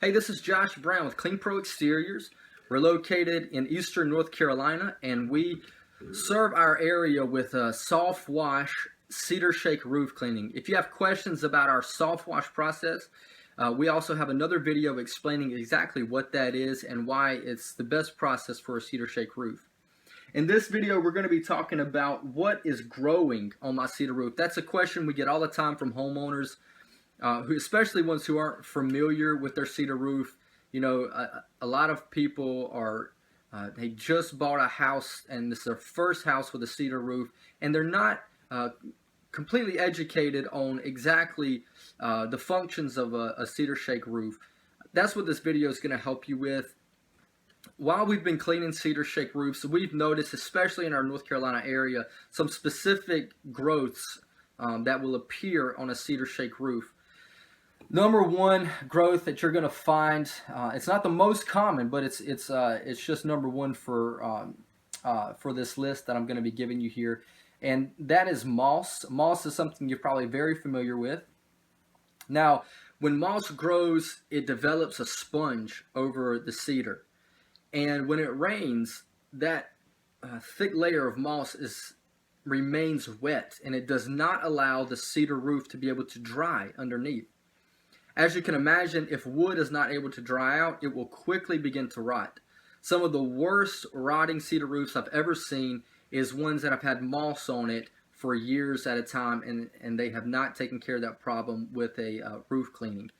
Hey, this is Josh Brown with Clean Pro Exteriors. We're located in eastern North Carolina, and we serve our area with a soft wash cedar shake roof cleaning. If you have questions about our soft wash process, we also have another video explaining exactly what that is and why it's the best process for a cedar shake roof. In this video, we're going to be talking about what is growing on my cedar roof. That's a question we get all the time from homeowners, especially ones who aren't familiar with their cedar roof. You know, a lot of people are, they just bought a house and this is their first house with a cedar roof, and they're not completely educated on exactly the functions of a cedar shake roof. That's what this video is going to help you with. While we've been cleaning cedar shake roofs, we've noticed, especially in our North Carolina area, some specific growths that will appear on a cedar shake roof. Number one growth that you're going to find, it's not the most common, but it's just number one for this list that I'm going to be giving you here, and that is moss. Moss is something you're probably very familiar with. Now, when moss grows, it develops a sponge over the cedar, and when it rains, that thick layer of moss remains wet, and it does not allow the cedar roof to be able to dry underneath. As you can imagine, if wood is not able to dry out, it will quickly begin to rot. Some of the worst rotting cedar roofs I've ever seen is ones that have had moss on it for years at a time, and they have not taken care of that problem with a roof cleaning.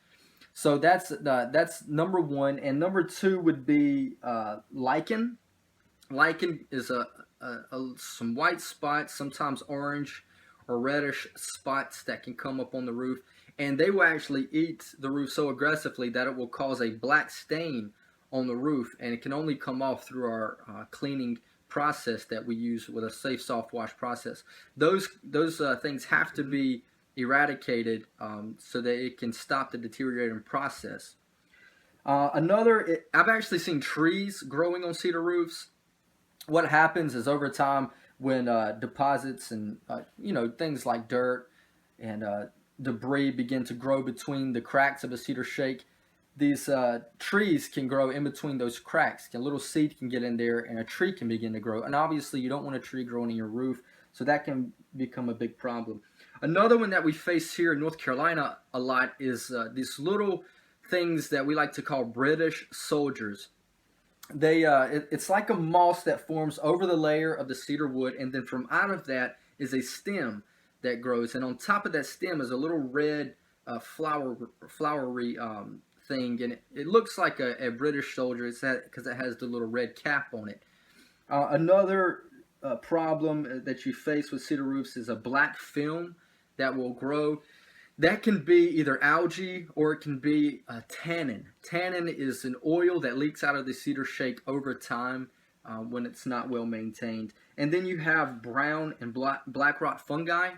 So that's number one, and number two would be lichen. Lichen is some white spots, sometimes orange or reddish spots that can come up on the roof, and they will actually eat the roof so aggressively that it will cause a black stain on the roof, and it can only come off through our cleaning process that we use with a safe soft wash process. Those things have to be eradicated so that it can stop the deteriorating process. I've actually seen trees growing on cedar roofs. What happens is over time, when deposits and things like dirt and debris begin to grow between the cracks of a cedar shake, these trees can grow in between those cracks. A little seed can get in there and a tree can begin to grow. And obviously you don't want a tree growing in your roof, so that can become a big problem. Another one that we face here in North Carolina a lot is these little things that we like to call British soldiers. It's like a moss that forms over the layer of the cedar wood, and then from out of that is a stem that grows, and on top of that stem is a little red flowery thing, and it looks like a British soldier because it has the little red cap on it. Another problem that you face with cedar roofs is a black film that will grow. That can be either algae or it can be tannin. Tannin is an oil that leaks out of the cedar shake over time when it's not well maintained. And then you have brown and black rot fungi.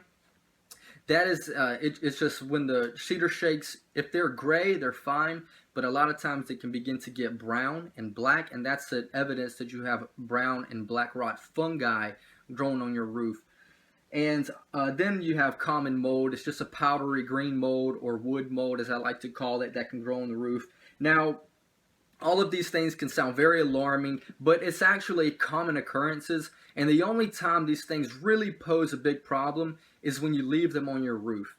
That is, it's just when the cedar shakes, if they're gray, they're fine, but a lot of times they can begin to get brown and black, and that's evidence that you have brown and black rot fungi growing on your roof. And then you have common mold. It's just a powdery green mold, or wood mold as I like to call it, that can grow on the roof. Now, all of these things can sound very alarming, but it's actually common occurrences, and the only time these things really pose a big problem is when you leave them on your roof.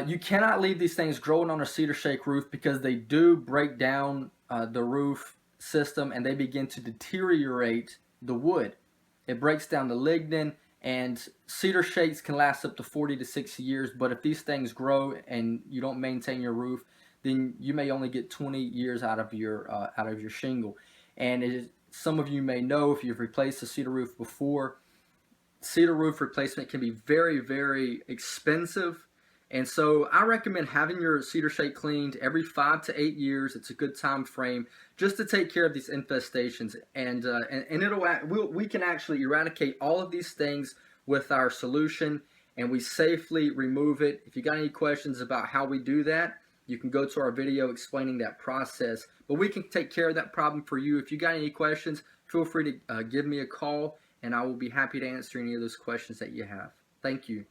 You cannot leave these things growing on a cedar shake roof because they do break down the roof system and they begin to deteriorate the wood. It breaks down the lignin, and cedar shakes can last up to 40 to 60 years, but if these things grow and you don't maintain your roof, then you may only get 20 years out of your shingle. And some of you may know, if you've replaced a cedar roof before, cedar roof replacement can be very, very expensive. And so I recommend having your cedar shake cleaned every 5 to 8 years. It's a good time frame just to take care of these infestations, and we can actually eradicate all of these things with our solution, and we safely remove it. If you got any questions about how we do that, you can go to our video explaining that process. But we can take care of that problem for you. If you got any questions, feel free to give me a call, and I will be happy to answer any of those questions that you have. Thank you.